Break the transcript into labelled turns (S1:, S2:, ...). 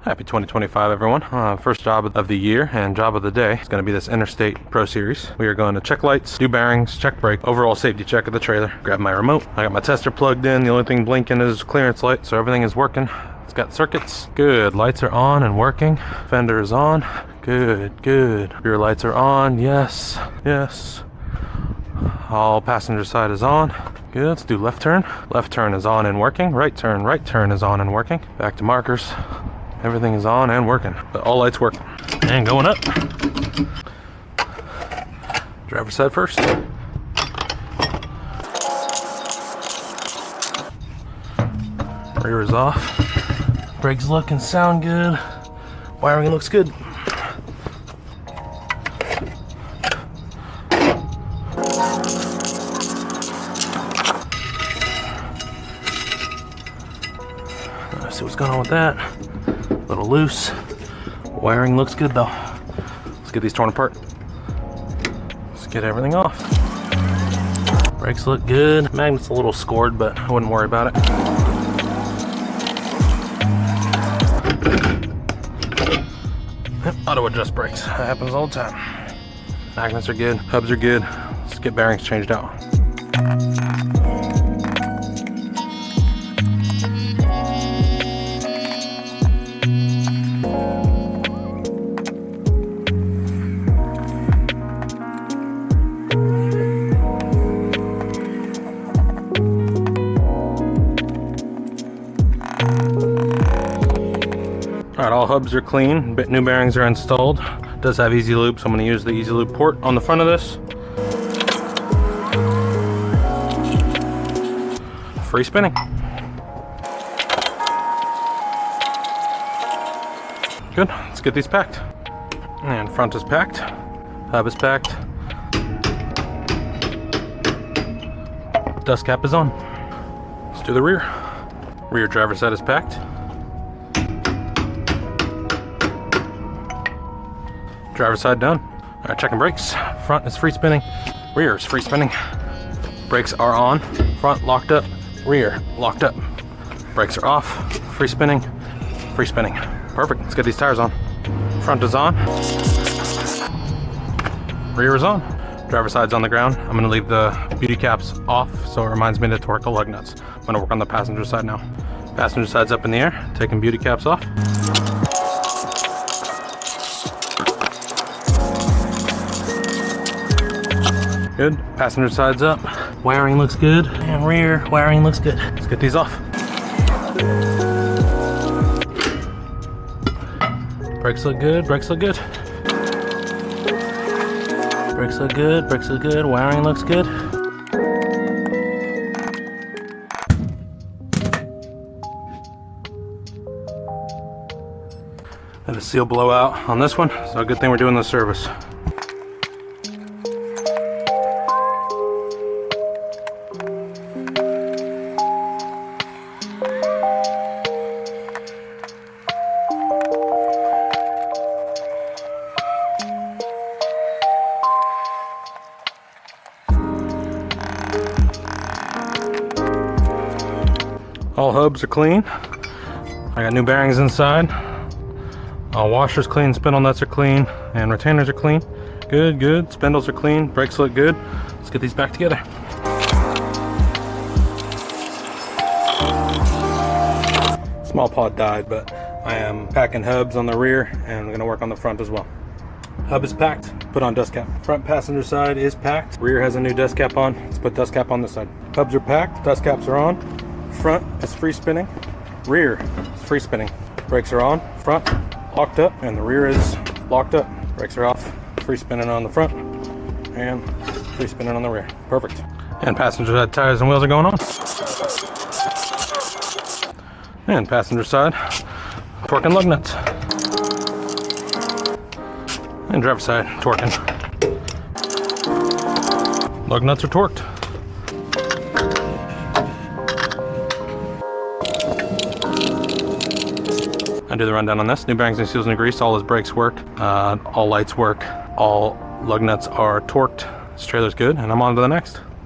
S1: Happy 2025, everyone. First job of the year and job of the day is going to be this Interstate Pro Series. We are going to check lights, do bearings, check brake, overall safety check of the trailer. Grab my remote. I got my tester plugged in. The only thing blinking is clearance light, so everything is working. It's got circuits. Good. Lights are on and working. Fender is on. Good, good. Rear lights are on. Yes, yes. All passenger side is on. Good. Let's do left turn. Left turn is on and working. Right turn is on and working. Back to markers. Everything is on and working, but all lights work. And going up. Driver's side first. Rear is off. Brakes look and sound good. Wiring looks good. Let's see what's going on with that. A little loose. Wiring looks good though. Let's get these torn apart. Let's get everything off. Brakes look good. Magnet's a little scored, but I wouldn't worry about it. Yep, auto adjust brakes. That happens all the time. Magnets are good. Hubs are good. Let's get bearings changed out. Alright, all hubs are clean, new bearings are installed. It does have easy loop, so I'm going to use the easy loop port on the front of this. Free spinning. Good, let's get these packed. And front is packed, hub is packed. Dust cap is on. Let's do the rear. Rear driver's side is packed. Driver's side done. All right, checking brakes. Front is free spinning. Rear is free spinning. Brakes are on. Front locked up. Rear locked up. Brakes are off. Free spinning. Free spinning. Perfect. Let's get these tires on. Front is on. Rear is on. Driver's side's on the ground. I'm going to leave the beauty caps off so it reminds me to torque the lug nuts. I'm going to work on the passenger side now. Passenger side's up in the air. Taking beauty caps off. Good. Passenger side's up. Wiring looks good. And rear wiring looks good. Let's get these off. Brakes look good. Brakes look good. Brakes look good. Brakes look good. Wiring looks good. Had a seal blowout on this one, so good thing we're doing the service. All hubs are clean. I got new bearings inside. All washers clean, spindle nuts are clean, and retainers are clean. Good, good. Spindles are clean. Brakes look good. Let's get these back together. Small pod died, but I am packing hubs on the rear, and I'm going to work on the front as well. Hub is packed. Put on dust cap. Front passenger side is packed. Rear has a new dust cap on. Let's put dust cap on this side. Hubs are packed. Dust caps are on. Front is free spinning. Rear is free spinning. Brakes are on. Front locked up, and the rear is locked up. Brakes are off. Free spinning on the front, and free spinning on the rear. Perfect. And passenger side tires and wheels are going on. And passenger side, torquing lug nuts. And driver side, torquing. Lug nuts are torqued. I do the rundown on this. New bearings and seals and grease. All his brakes work. All lights work. All lug nuts are torqued. This trailer's good, and I'm on to the next.